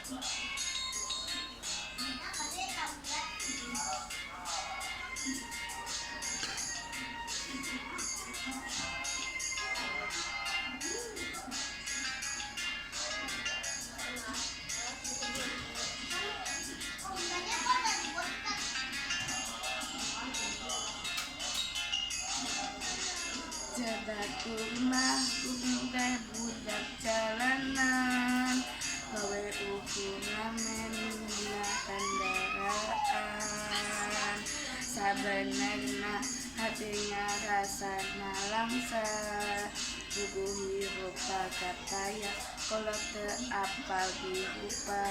Jabatul mah teh budak jalanan, gawe ukuran minah kendaraan. Sabenerna hatinya rasana langsa, dugu hirup pagataya kolot teu apal dirupa.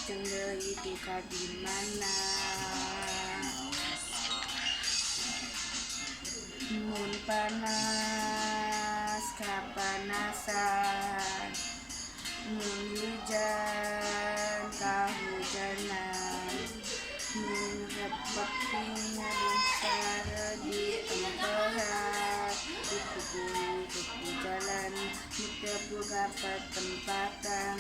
Jeung deui duka di mana. Mun panas kapanasan, mun hujan kahujanan, mun repot tinggalin sare di empehan, di jalan teu boga pertempatan,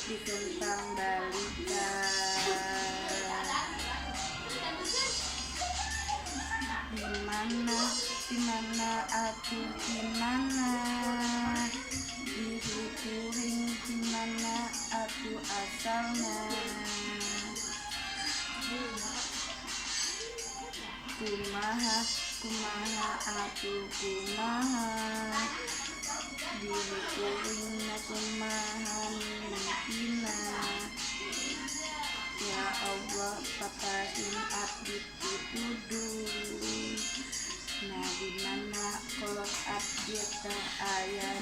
ditentang balikan. Dimana aku dimana, diri kuring dimana aku asalnya. Kumaha aku kumaha, diri kuring kumaha mimpiنا. Ya Allah papahin abdi pituduh, nah dimana kolot abdi teu aya